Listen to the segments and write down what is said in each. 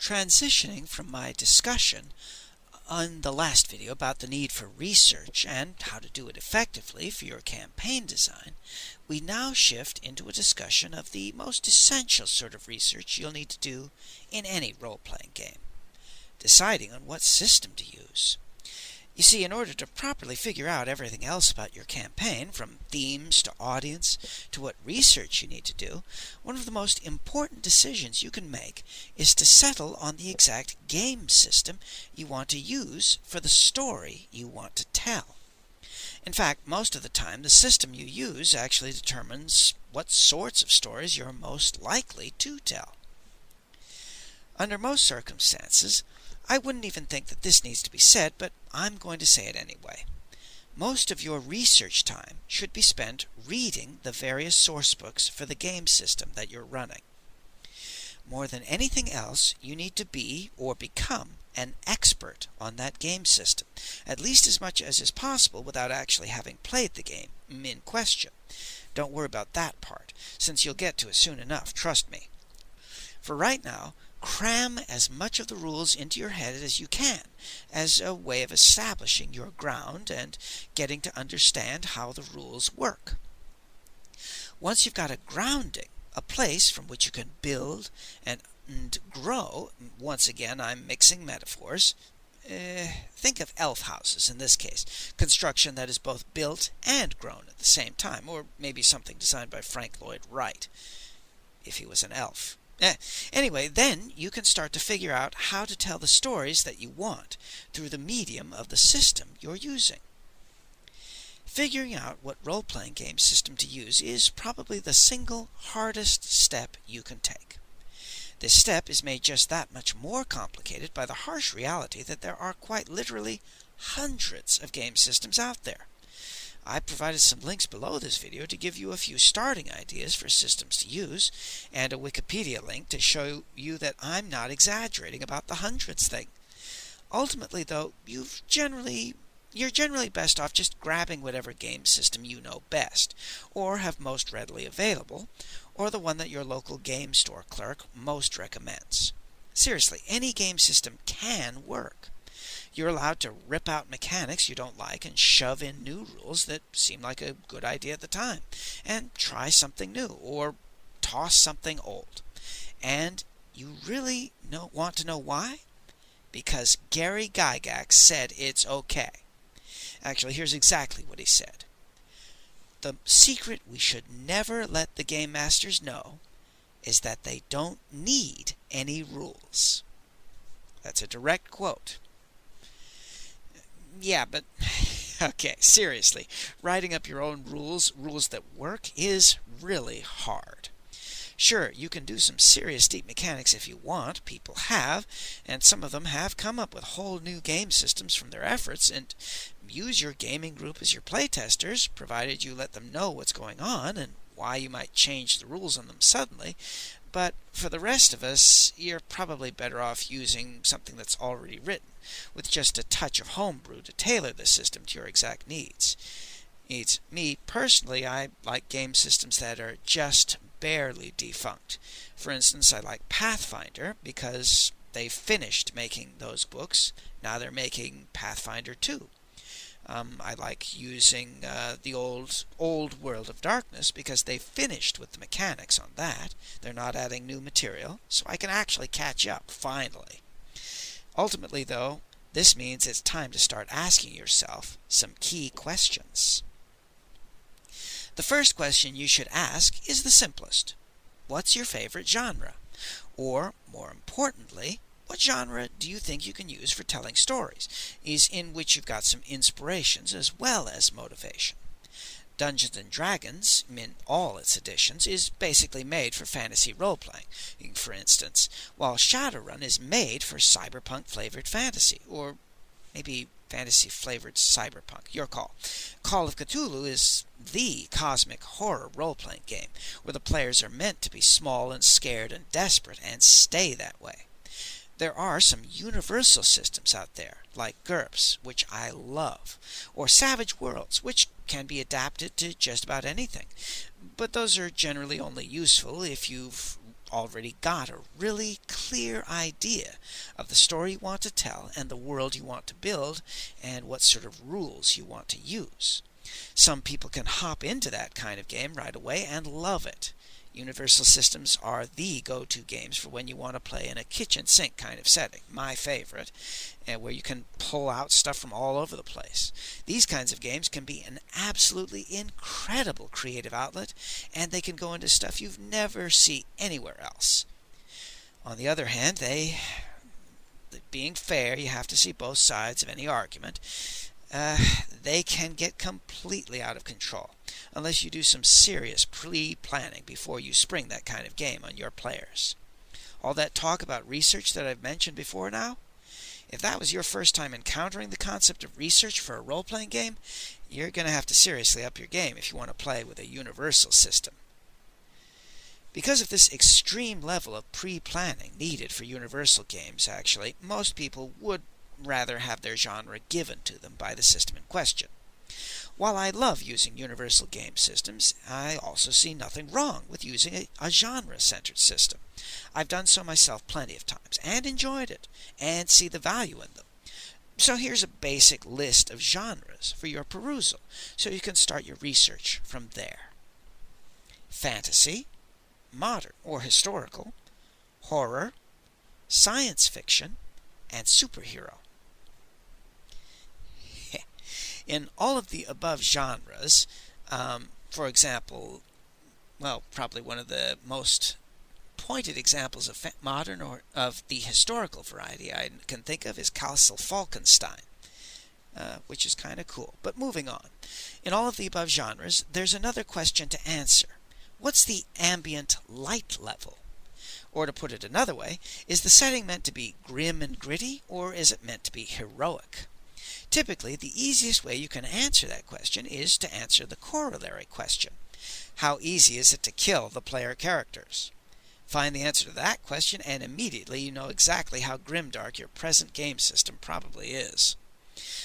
Transitioning from my discussion on the last video about the need for research and how to do it effectively for your campaign design, we now shift into a discussion of the most essential sort of research you'll need to do in any role-playing game: deciding on what system to use. You see, in order to properly figure out everything else about your campaign, from themes to audience to what research you need to do, one of the most important decisions you can make is to settle on the exact game system you want to use for the story you want to tell. In fact, most of the time, the system you use actually determines what sorts of stories you're most likely to tell. Under most circumstances, I wouldn't even think that this needs to be said, but I'm going to say it anyway. Most of your research time should be spent reading the various source books for the game system that you're running. More than anything else, you need to be or become an expert on that game system, at least as much as is possible without actually having played the game in question. Don't worry about that part, since you'll get to it soon enough, trust me. For right now, cram as much of the rules into your head as you can, as a way of establishing your ground and getting to understand how the rules work. Once you've got a grounding, a place from which you can build and grow, once again I'm mixing metaphors, think of elf houses in this case, construction that is both built and grown at the same time, or maybe something designed by Frank Lloyd Wright, if he was an elf. Anyway, then you can start to figure out how to tell the stories that you want through the medium of the system you're using. Figuring out what role-playing game system to use is probably the single hardest step you can take. This step is made just that much more complicated by the harsh reality that there are quite literally hundreds of game systems out there. I provided some links below this video to give you a few starting ideas for systems to use, and a Wikipedia link to show you that I'm not exaggerating about the hundreds thing. Ultimately, though, you're generally best off just grabbing whatever game system you know best, or have most readily available, or the one that your local game store clerk most recommends. Seriously, any game system can work. You're allowed to rip out mechanics you don't like and shove in new rules that seem like a good idea at the time, and try something new, or toss something old. And you really want to know why? Because Gary Gygax said it's okay. Actually, here's exactly what he said. The secret we should never let the game masters know is that they don't need any rules. That's a direct quote. Yeah, but, okay, seriously, writing up your own rules that work, is really hard. Sure, you can do some serious deep mechanics if you want, people have, and some of them have come up with whole new game systems from their efforts, and use your gaming group as your playtesters, provided you let them know what's going on and why you might change the rules on them suddenly. But for the rest of us, you're probably better off using something that's already written, with just a touch of homebrew to tailor the system to your exact needs. Me, personally, I like game systems that are just barely defunct. For instance, I like Pathfinder because they finished making those books. Now they're making Pathfinder 2. I like using the old World of Darkness because they finished with the mechanics on that. They're not adding new material, so I can actually catch up, finally. Ultimately, though, this means it's time to start asking yourself some key questions. The first question you should ask is the simplest. What's your favorite genre? Or, more importantly, what genre do you think you can use for telling stories, in which you've got some inspirations as well as motivation? Dungeons & Dragons, in all its editions, is basically made for fantasy role-playing, for instance, while Shadowrun is made for cyberpunk-flavored fantasy, or maybe fantasy-flavored cyberpunk, your call. Call of Cthulhu is the cosmic horror role-playing game, where the players are meant to be small and scared and desperate, and stay that way. There are some universal systems out there, like GURPS, which I love, or Savage Worlds, which can be adapted to just about anything. But those are generally only useful if you've already got a really clear idea of the story you want to tell and the world you want to build and what sort of rules you want to use. Some people can hop into that kind of game right away and love it. Universal systems are the go-to games for when you want to play in a kitchen sink kind of setting, my favorite, and where you can pull out stuff from all over the place. These kinds of games can be an absolutely incredible creative outlet, and they can go into stuff you've never seen anywhere else. On the other hand, being fair, you have to see both sides of any argument. They can get completely out of control unless you do some serious pre-planning before you spring that kind of game on your players. All that talk about research that I've mentioned before now, if that was your first time encountering the concept of research for a role-playing game, you're going to have to seriously up your game if you want to play with a universal system. Because of this extreme level of pre-planning needed for universal games, actually, most people would rather have their genre given to them by the system in question. While I love using universal game systems, I also see nothing wrong with using a genre-centered system. I've done so myself plenty of times and enjoyed it, and see the value in them. So here's a basic list of genres for your perusal, so you can start your research from there. Fantasy, modern or historical, horror, science fiction, and superhero. In all of the above genres, for example, probably one of the most pointed examples of modern or of the historical variety I can think of is Castle Falkenstein, which is kind of cool. But moving on, in all of the above genres, there's another question to answer. What's the ambient light level? Or to put it another way, is the setting meant to be grim and gritty, or is it meant to be heroic? Typically, the easiest way you can answer that question is to answer the corollary question. How easy is it to kill the player characters? Find the answer to that question, and immediately you know exactly how grimdark your present game system probably is.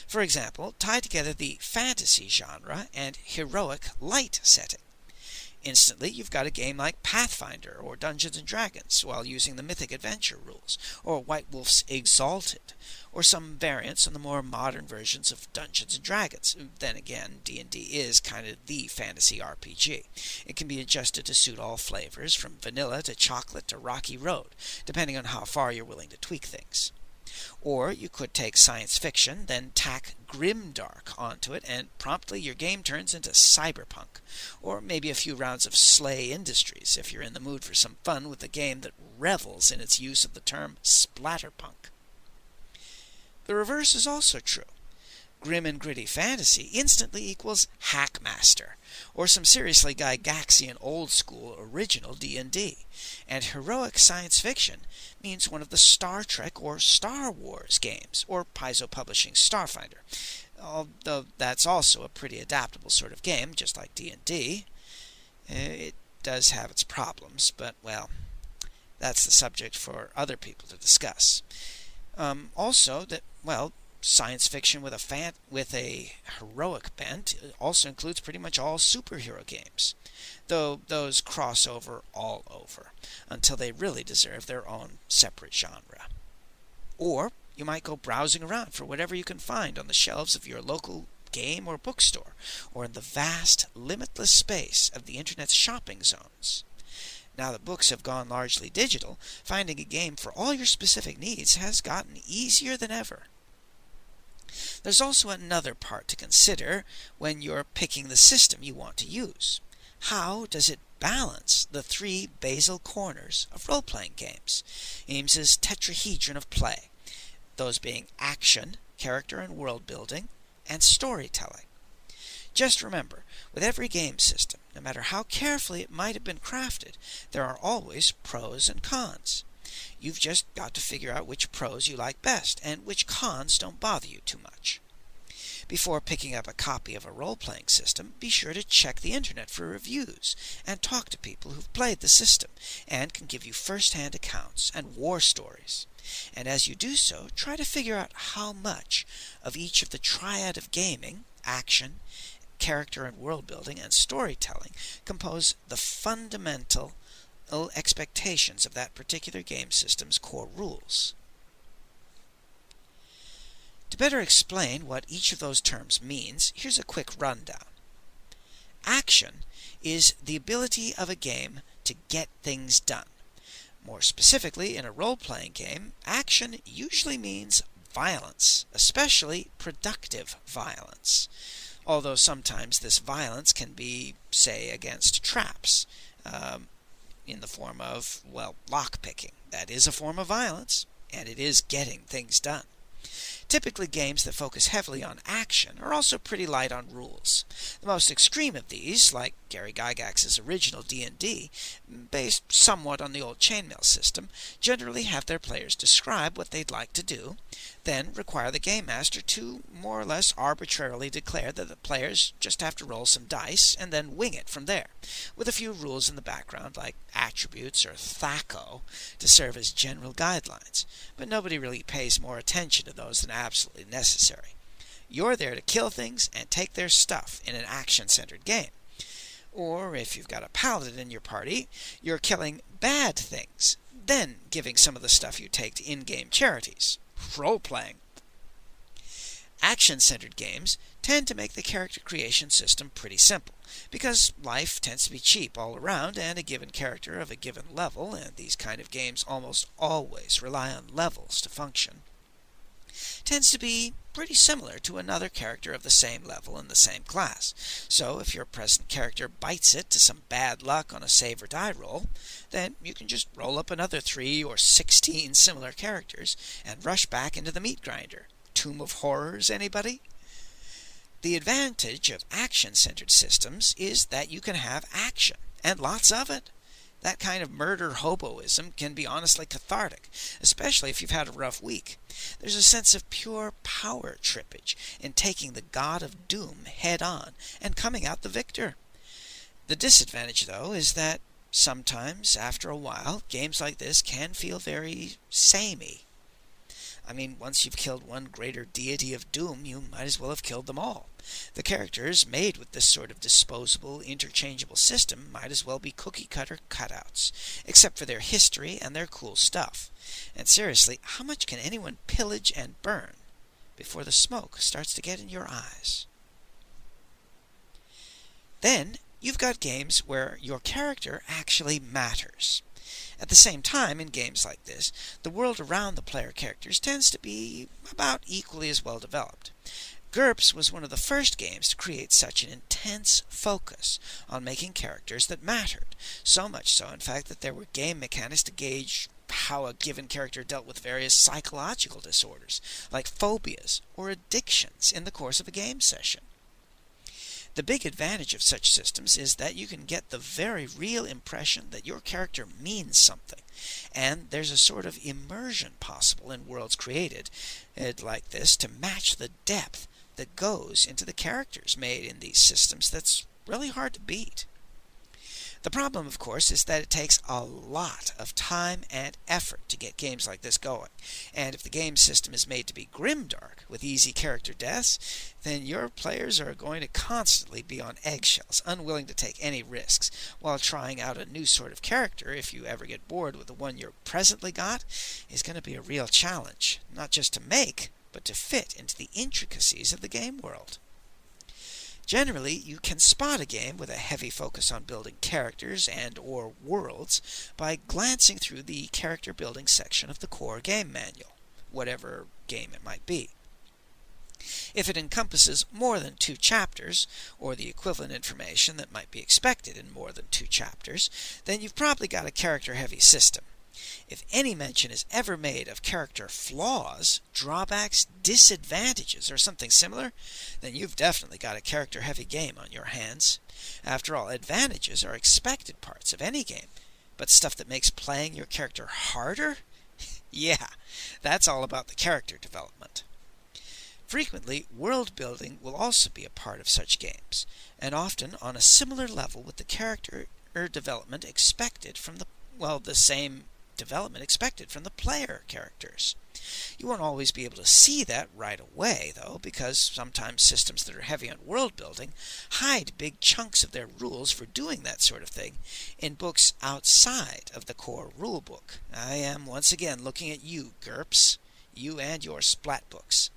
For example, tie together the fantasy genre and heroic light setting. Instantly, you've got a game like Pathfinder or Dungeons & Dragons while using the Mythic Adventure rules, or White Wolf's Exalted, or some variants on the more modern versions of Dungeons & Dragons. Then again, D&D is kind of the fantasy RPG. It can be adjusted to suit all flavors, from vanilla to chocolate to rocky road, depending on how far you're willing to tweak things. Or you could take science fiction, then tack grimdark onto it, and promptly your game turns into cyberpunk. Or maybe a few rounds of Slay Industries, if you're in the mood for some fun with a game that revels in its use of the term splatterpunk. The reverse is also true. Grim and gritty fantasy instantly equals Hackmaster, or some seriously Gygaxian old-school original D&D, and heroic science fiction means one of the Star Trek or Star Wars games, or Paizo Publishing Starfinder, although that's also a pretty adaptable sort of game, just like D&D. It does have its problems, but, well, that's the subject for other people to discuss. Science fiction with a heroic bent also includes pretty much all superhero games, though those cross over all over, until they really deserve their own separate genre. Or you might go browsing around for whatever you can find on the shelves of your local game or bookstore, or in the vast, limitless space of the internet's shopping zones. Now that books have gone largely digital, finding a game for all your specific needs has gotten easier than ever. There's also another part to consider when you're picking the system you want to use. How does it balance the three basal corners of role-playing games, Ames's tetrahedron of play, those being action, character and world building, and storytelling? Just remember, with every game system, no matter how carefully it might have been crafted, there are always pros and cons. You've just got to figure out which pros you like best, and which cons don't bother you too much. Before picking up a copy of a role-playing system, be sure to check the internet for reviews, and talk to people who've played the system, and can give you first-hand accounts and war stories. And as you do so, try to figure out how much of each of the triad of gaming, action, character and world building, and storytelling compose the fundamental expectations of that particular game system's core rules. To better explain what each of those terms means, here's a quick rundown. Action is the ability of a game to get things done. More specifically, in a role-playing game, action usually means violence, especially productive violence. Although sometimes this violence can be, say, against traps, in the form of, lockpicking. That is a form of violence, and it is getting things done. Typically, games that focus heavily on action are also pretty light on rules. The most extreme of these, like Gary Gygax's original D&D, based somewhat on the old chainmail system, generally have their players describe what they'd like to do, then require the game master to more or less arbitrarily declare that the players just have to roll some dice and then wing it from there, with a few rules in the background like attributes or THACO to serve as general guidelines, but nobody really pays more attention to those than absolutely necessary. You're there to kill things and take their stuff in an action-centered game. Or, if you've got a paladin in your party, you're killing bad things, then giving some of the stuff you take to in-game charities. Role-playing. Action-centered games tend to make the character creation system pretty simple, because life tends to be cheap all around, and a given character of a given level, and these kind of games almost always rely on levels to function, tends to be pretty similar to another character of the same level in the same class. So if your present character bites it to some bad luck on a save or die roll, then you can just roll up another 3 or 16 similar characters and rush back into the meat grinder. Tomb of Horrors, anybody? The advantage of action-centered systems is that you can have action, and lots of it. That kind of murder hoboism can be honestly cathartic, especially if you've had a rough week. There's a sense of pure power trippage in taking the god of doom head-on and coming out the victor. The disadvantage, though, is that sometimes, after a while, games like this can feel very samey. I mean, once you've killed one greater deity of doom, you might as well have killed them all. The characters made with this sort of disposable, interchangeable system might as well be cookie-cutter cutouts, except for their history and their cool stuff. And seriously, how much can anyone pillage and burn before the smoke starts to get in your eyes? Then, you've got games where your character actually matters. At the same time, in games like this, the world around the player characters tends to be about equally as well developed. GURPS was one of the first games to create such an intense focus on making characters that mattered, so much so, in fact, that there were game mechanics to gauge how a given character dealt with various psychological disorders, like phobias or addictions, in the course of a game session. The big advantage of such systems is that you can get the very real impression that your character means something, and there's a sort of immersion possible in worlds created like this to match the depth that goes into the characters made in these systems that's really hard to beat. The problem, of course, is that it takes a lot of time and effort to get games like this going, and if the game system is made to be grimdark, with easy character deaths, then your players are going to constantly be on eggshells, unwilling to take any risks, while trying out a new sort of character, if you ever get bored with the one you've presently got, is going to be a real challenge, not just to make, but to fit into the intricacies of the game world. Generally, you can spot a game with a heavy focus on building characters and or worlds by glancing through the character building section of the core game manual, whatever game it might be. If it encompasses more than 2 chapters, or the equivalent information that might be expected in more than 2 chapters, then you've probably got a character-heavy system. If any mention is ever made of character flaws, drawbacks, disadvantages, or something similar, then you've definitely got a character-heavy game on your hands. After all, advantages are expected parts of any game, but stuff that makes playing your character harder? Yeah, that's all about the character development. Frequently, world building will also be a part of such games, and often on a similar level with the character development expected from the same development expected from the player characters. You won't always be able to see that right away, though, because sometimes systems that are heavy on world building hide big chunks of their rules for doing that sort of thing in books outside of the core rulebook. I am once again looking at you, GURPS, you and your splat books.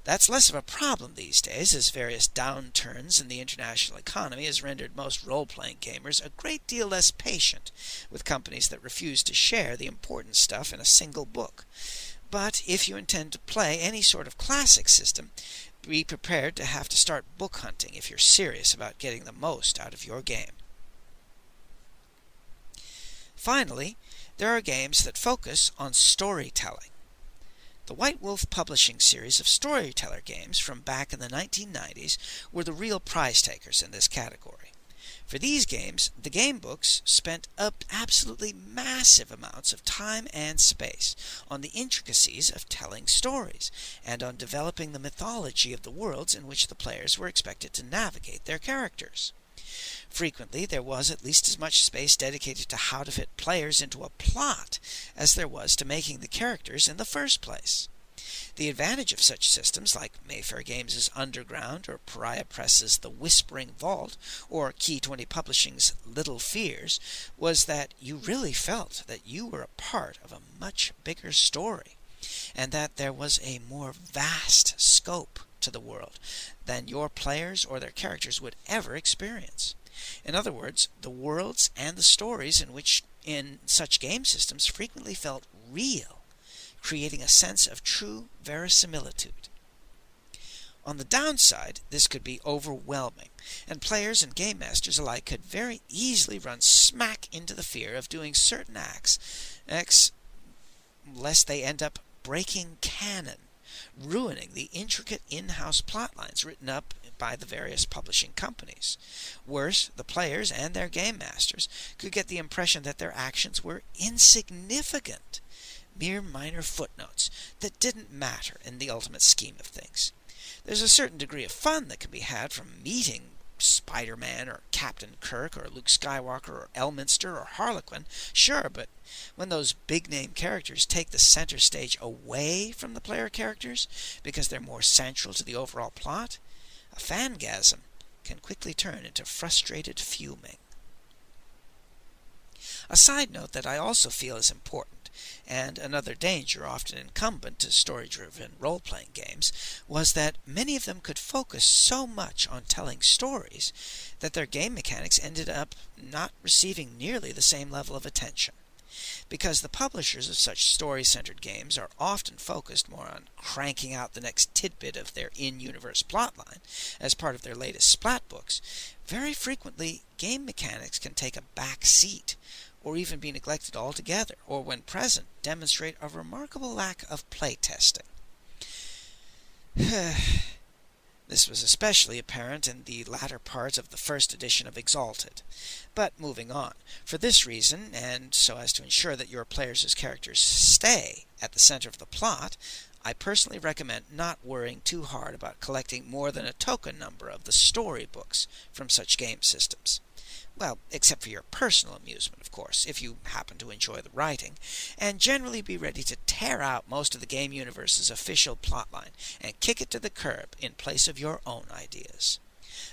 That's less of a problem these days, as various downturns in the international economy has rendered most role-playing gamers a great deal less patient with companies that refuse to share the important stuff in a single book. But if you intend to play any sort of classic system, be prepared to have to start book hunting if you're serious about getting the most out of your game. Finally, there are games that focus on storytelling. The White Wolf Publishing series of storyteller games from back in the 1990s were the real prize takers in this category. For these games, the game books spent absolutely massive amounts of time and space on the intricacies of telling stories, and on developing the mythology of the worlds in which the players were expected to navigate their characters. Frequently, there was at least as much space dedicated to how to fit players into a plot as there was to making the characters in the first place. The advantage of such systems, like Mayfair Games' Underground, or Pariah Press's The Whispering Vault, or Key 20 Publishing's Little Fears, was that you really felt that you were a part of a much bigger story, and that there was a more vast scope to the world than your players or their characters would ever experience. In other words, the worlds and the stories in such game systems frequently felt real, creating a sense of true verisimilitude. On the downside, this could be overwhelming, and players and game masters alike could very easily run smack into the fear of doing certain acts lest they end up breaking canon, ruining the intricate in-house plotlines written up by the various publishing companies. Worse, the players and their game masters could get the impression that their actions were insignificant, mere minor footnotes that didn't matter in the ultimate scheme of things. There's a certain degree of fun that can be had from meeting Spider-Man or Captain Kirk or Luke Skywalker or Elminster or Harlequin, sure, but when those big-name characters take the center stage away from the player characters because they're more central to the overall plot, a fangasm can quickly turn into frustrated fuming. A side note that I also feel is important, and another danger often incumbent to story-driven role-playing games, was that many of them could focus so much on telling stories that their game mechanics ended up not receiving nearly the same level of attention. Because the publishers of such story-centered games are often focused more on cranking out the next tidbit of their in-universe plotline as part of their latest splat books, very frequently game mechanics can take a back seat, or even be neglected altogether, or when present, demonstrate a remarkable lack of playtesting. This was especially apparent in the latter part of the first edition of Exalted. But moving on, for this reason, and so as to ensure that your players' characters stay at the center of the plot, I personally recommend not worrying too hard about collecting more than a token number of the storybooks from such game systems. Well, except for your personal amusement, of course, if you happen to enjoy the writing, and generally be ready to tear out most of the game universe's official plotline and kick it to the curb in place of your own ideas.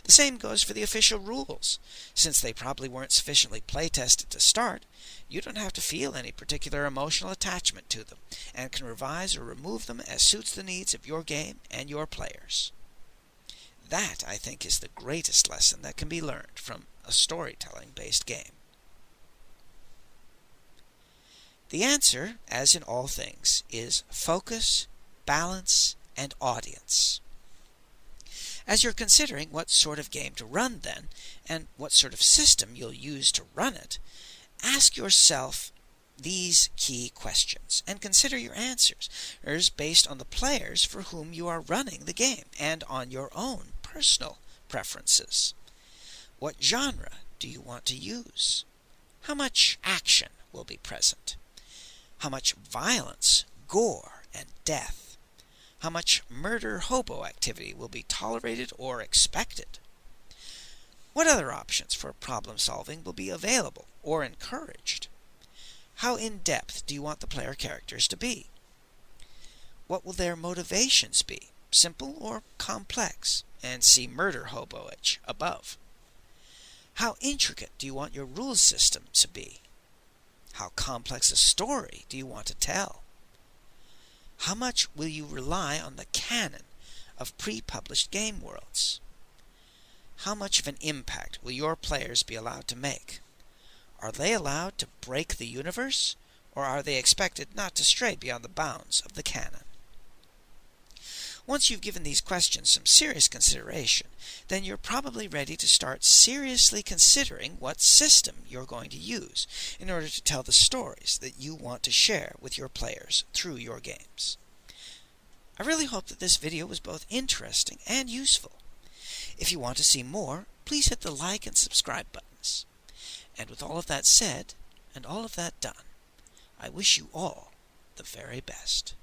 The same goes for the official rules. Since they probably weren't sufficiently play-tested to start, you don't have to feel any particular emotional attachment to them, and can revise or remove them as suits the needs of your game and your players. That, I think, is the greatest lesson that can be learned from a storytelling-based game. The answer, as in all things, is focus, balance, and audience. As you're considering what sort of game to run then, and what sort of system you'll use to run it, ask yourself these key questions, and consider your answers based on the players for whom you are running the game, and on your own personal preferences. What genre do you want to use? How much action will be present? How much violence, gore, and death? How much murder-hobo activity will be tolerated or expected? What other options for problem-solving will be available or encouraged? How in-depth do you want the player characters to be? What will their motivations be, simple or complex? And see murder hoboage above. How intricate do you want your rules system to be? How complex a story do you want to tell? How much will you rely on the canon of pre-published game worlds? How much of an impact will your players be allowed to make? Are they allowed to break the universe, or are they expected not to stray beyond the bounds of the canon? Once you've given these questions some serious consideration, then you're probably ready to start seriously considering what system you're going to use in order to tell the stories that you want to share with your players through your games. I really hope that this video was both interesting and useful. If you want to see more, please hit the like and subscribe buttons. And with all of that said, and all of that done, I wish you all the very best.